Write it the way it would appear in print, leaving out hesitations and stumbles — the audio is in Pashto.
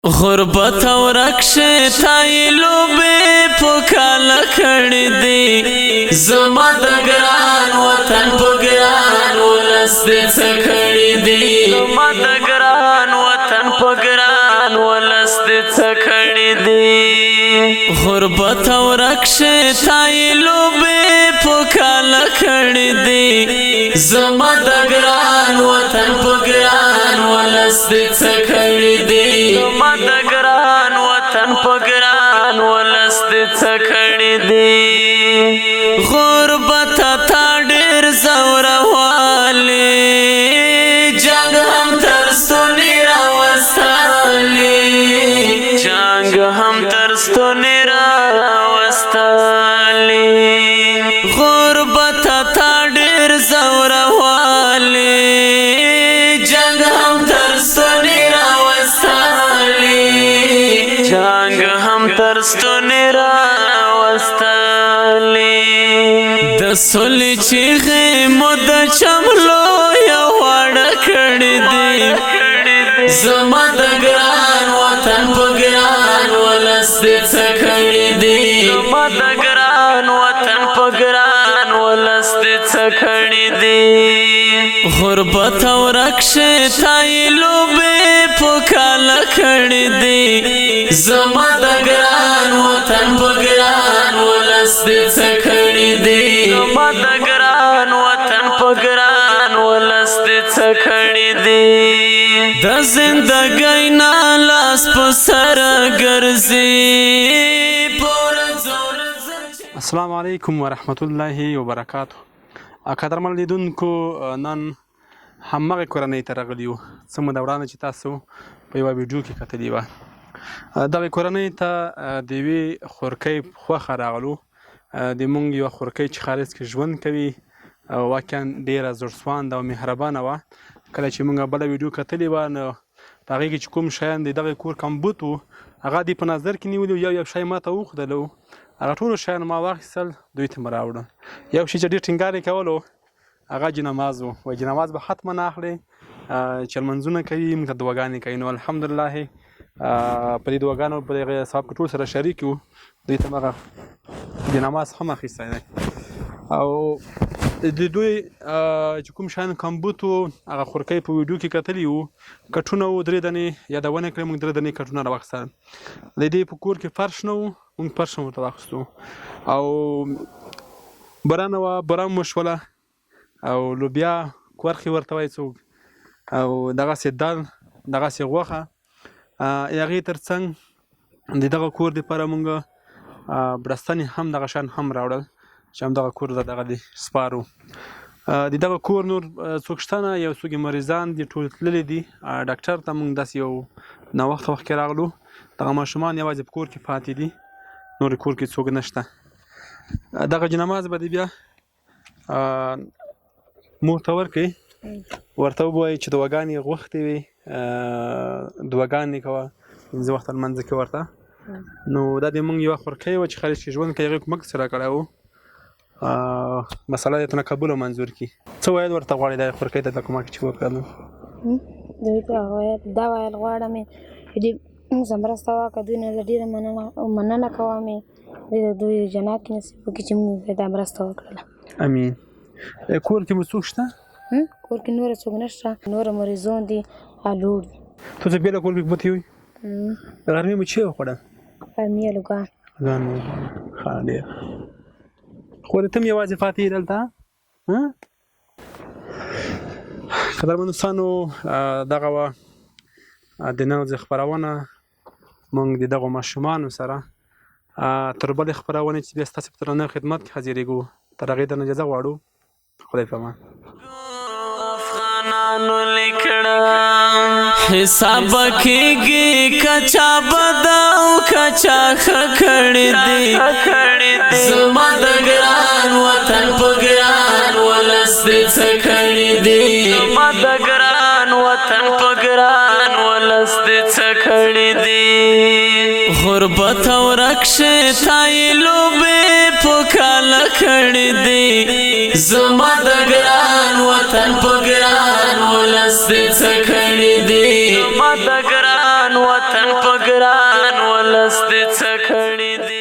غربت او رکشه تای لوبه پکاله کړی دی زما د ګران وطن په ګران ولس دې څه کړی دی زما د ګران وطن په ګران ولس دې څه کړی دی غربت او رکشه تای لوبه پکاله کړی دی زما د ګران وطن په ګران ولس دې څه کړی دی د ګران وطن په ګران ولس دې څه کړی دی غربت تا ډېر زوروالی جنګ هم تر ستوني راوستلی جنګ هم تر ستوني راوستلی غربت تا ډېر زوروالی جنګ هم تر ستوني جنگ هم تر ستوني راوستلی د سولې چیغې مو د چملو یو واړه کړی دی زما د ګران وطن په ګران ولس دې څه کړی دی زما د ګران وطن په ګران ولس دې څه کړی دی غربت او رکشه تای لوبې پکاله کړی دی زما د ګران وطن په ګران ولس دې څه کړی دی زما د ګران وطن په ګران ولس دې څه کړی دی د زندګۍ نه لاس په سر ګرځي السلام علیکم ورحمت الله وبرکاته قدرمن لیدونکو نن همغه کورنۍ ته راغلي یو څه موده وړاندې چې تاسو په یوه ویډیو کې کتلې وه دغې کورنۍ ته د یوې خورکۍ خوښه راغلو د موږ یوه خورکۍ چې خارج کې ژوند کوي واقعا ډېره زړسوانده او مهربانه وه کله چې موږ بله ویډیو کتلې وه نو په هغې کې چې کوم شیان د دغې کور کمبود وو هغه دې په نظر کې نیولي یو یو شی ماته وښودلو هغه ټولو شیان ما واخیستل دوی ته مې راوړل یو شي چې ډېر ټینګار یې کولو هغه جنماز و وایي جنماز به حتما اخلې چې لمنځونه کوي موږ ته دعاګانې کوي نو الحمدلله په دې دعاګانو په دغه ثواب کې ټول سره شریک یو دوی ته مغه جنماز هم اخیستی دی او د دوی چې کوم شیان کمبود و هغه خورکۍ په ویډیو کې کتلي وو کټونه وو 3 دانې یادونه کړې موږ 3 دانې کټونه راواخیستل د دې په کور کې فرش نه و موږ فرش هم ورته واخیستو او باران وه باران مو شوله او لوبیا کورخې ورته وایي څوک او دغسې دال دغسې غوښه هغې تر څنګ د دغه کور دپاره موږ بړستنې هم دغه شیان هم راوړل چې همدغه کور دغه د سپارو د دغه کور نور څوک شته نه یو څوک مریضان دي ټول تللي دي ډاکټر ته موږ داسې یو ناوخته وخت کې راغلو دغه ماشومان یوازې په کور کې پاتې دي نور کور کې څوک نشته دغه جنماز به دې بیا مور ته ورکړئ ورته ووایي چې دعاګانې غوښتې وي دعاګانې کوه 5 وخته لمانځه کې ورته نو دا د موږ یوه خورکۍ وه چې خارج کې ژوند کوي هغې کومک سره کړی و مسله یې ته قبول او منظور کړي څه ویل ورته غواړې دا خورکۍ ته د کومک چې وکړلو دوی ته دا ویل غواړم چې زه مرسته وکړه دوی نه زه ډېره مننه کوم دوی جنات کې نصیب وکړي چې موږ دا مرسته وکړله امین کور کې مو څوک شته کور کې نوره څوک نشته نوره مریضان دي لوړ دي ته چې بېله کور کې پاتې وي د غرمې مو چې وخوړه غرمې الوګان ګان ښه ډېر خو ته هم یوازې پاتې یې دلته قدرمنو دوستانو دغه وه د نن ورځې خپرونه موږ د دغو ماشومانو سره تر بلې خپرونې چې بیا ستاسې په درنه خدمت کې حاضرېږو تر هغې درنه اجازه غواړو خدای په امان افغانانو لیکړه حساب کېږي کچا بد او کچا ښه کړی دی زما د ګران وطن په ګران ولس دې څه کړی دی زما د ګران وطن په ګران ولس دې څه کړی دی غربت او رکشه تای لوبې پکاله کړی دی زما د ګران وطن په ګران ولس دې څه کړی دی زما د ګران وطن په په ګران ولس دې څه کړي دي